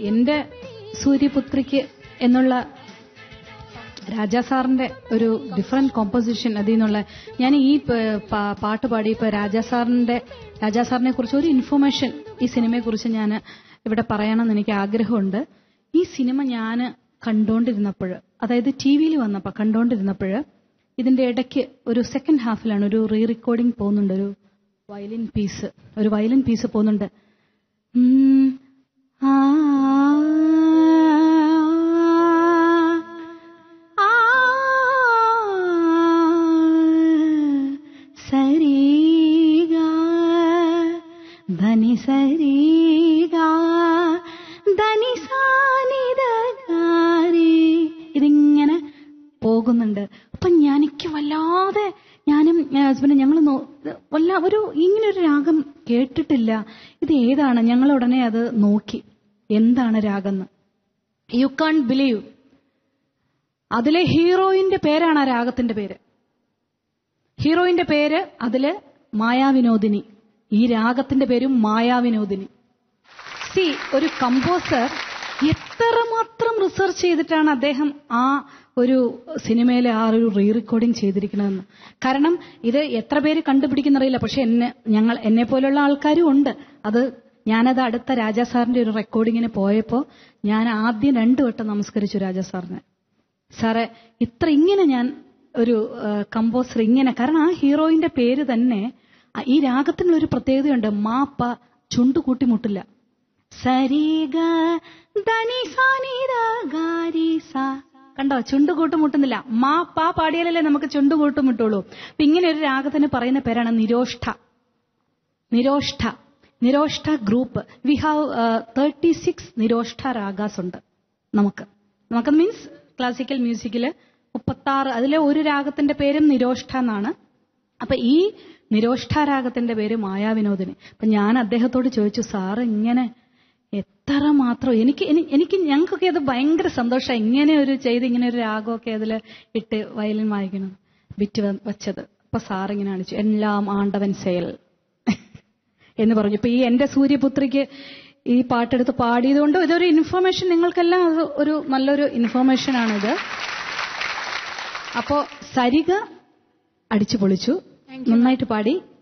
എന്റെ സൂര്യപുത്രിക്ക് എന്നുള്ള രാജാ സാറിന്റെ ഒരു ഡിഫറെന്റ് കോമ്പോസിഷൻ അതിൽ നിന്നുള്ള ഞാൻ ഈ പാട്ട് പാടിയപ്പോൾ രാജാ സാറിനെ കുറിച്ച് ഒരു ഇൻഫർമേഷൻ ഈ സിനിമയെ കുറിച്ച് ഞാൻ ഇവിടെ പറയണമെന്ന് എനിക്ക് ആഗ്രഹമുണ്ട്. ഈ സിനിമ ഞാൻ കണ്ടോണ്ടിരുന്നപ്പോൾ, അതായത് ടിവിയിൽ വന്നപ്പോൾ കണ്ടോണ്ടിരുന്നപ്പോൾ, ഇതിന്റെ ഇടയ്ക്ക് ഒരു സെക്കൻഡ് ഹാഫിലാണ് ഒരു റീ റെക്കോർഡിംഗ് പോകുന്നുണ്ട്. ഒരു വയലിൻ പീസ് പോകുന്നുണ്ട്. സരിഗാ ധനി സരിഗാ ധനി സാനിദഗാരി ഇതിങ്ങനെ പോകുന്നുണ്ട്. അപ്പൊ എനിക്ക് വല്ലാതെ, ഞാനും ഹസ്ബൻഡും ഞങ്ങൾ ഒരു ഇങ്ങനൊരു രാഗം കേട്ടിട്ടില്ല, ഇത് ഏതാണ്? ഞങ്ങൾ ഉടനെ അത് നോക്കി എന്താണ് രാഗമെന്ന്. യു കാൺ ബിലീവ്, അതിലെ ഹീറോയിന്റെ പേരാണ് ആ രാഗത്തിന്റെ പേര്. ഹീറോയിന്റെ പേര് അതില് മായാവിനോദിനി, ഈ രാഗത്തിന്റെ പേരും മായാവിനോദിനി. ഒരു കമ്പോസർ എത്രമാത്രം റിസർച്ച് ചെയ്തിട്ടാണ് അദ്ദേഹം ആ ഒരു സിനിമയിലെ ആ ഒരു റീ റെക്കോർഡിംഗ് ചെയ്തിരിക്കണമെന്ന്. കാരണം ഇത് എത്ര പേര് കണ്ടുപിടിക്കുന്നറിയില്ല, പക്ഷെ എന്നെ പോലുള്ള ആൾക്കാരും ഉണ്ട്. ഞാനത് അടുത്ത രാജാ സാറിന്റെ ഒരു റെക്കോർഡിങ്ങിന് പോയപ്പോ ഞാൻ ആദ്യം 2 വട്ടം നമസ്കരിച്ചു രാജാ സാറിനെ. സാറേ, ഇങ്ങനെ ഞാൻ ഒരു കമ്പോസർ ഇങ്ങനെ, കാരണം ആ ഹീറോയിന്റെ പേര് തന്നെ ഈ രാഗത്തിനുള്ളൊരു പ്രത്യേകതയുണ്ട്. മാ പ ചുണ്ടു കൂട്ടിമുട്ടില്ല. സരിഗ ധനി സാനിദഗാരി സാ, കണ്ടോ? ചുണ്ടു കൂട്ടുമുട്ടുന്നില്ല. മാ പാ പാടിയാലല്ലേ നമുക്ക് ചുണ്ടു കൂട്ടുമുട്ടുള്ളൂ. അപ്പൊ ഇങ്ങനെ ഒരു രാഗത്തിന് പറയുന്ന പേരാണ് നിരോഷ്ഠ. നിരോഷ്ഠ ഗ്രൂപ്പ്. വി ഹാവ് 36 നിരോഷ്ഠ രാഗാസ് ഉണ്ട് നമുക്ക് മീൻസ് ക്ലാസിക്കൽ മ്യൂസിക്കില് 36. അതിലെ ഒരു രാഗത്തിന്റെ പേരും നിരോഷ്ഠ എന്നാണ്. അപ്പൊ ഈ നിരോഷ്ഠ രാഗത്തിന്റെ പേര് മായാവിനോദിനി. അപ്പൊ ഞാൻ അദ്ദേഹത്തോട് ചോദിച്ചു, സാറ് ഇങ്ങനെ എത്രമാത്രം, ഞങ്ങൾക്കൊക്കെ അത് ഭയങ്കര സന്തോഷമായി, ഇങ്ങനെ ഒരു രാഗമൊക്കെ അതിൽ ഇട്ട് വയലിൻ വായിക്കണം ബിറ്റ് വെച്ചത്. അപ്പൊ സാറിങ്ങനെ കാണിച്ചു, എല്ലാം ആണ്ടവൻ செயൽ എന്ന് പറഞ്ഞു. ഇപ്പൊ ഈ എന്റെ സൂര്യപുത്രിക്ക് ഈ പാട്ടെടുത്ത് പാടിയതുകൊണ്ട് ഇതൊരു ഇൻഫർമേഷൻ, നിങ്ങൾക്കെല്ലാം ഒരു നല്ലൊരു ഇൻഫർമേഷൻ ആണിത്. അപ്പോ സരിഗ അടിച്ചു പൊളിച്ചു, നന്നായിട്ട് പാടി.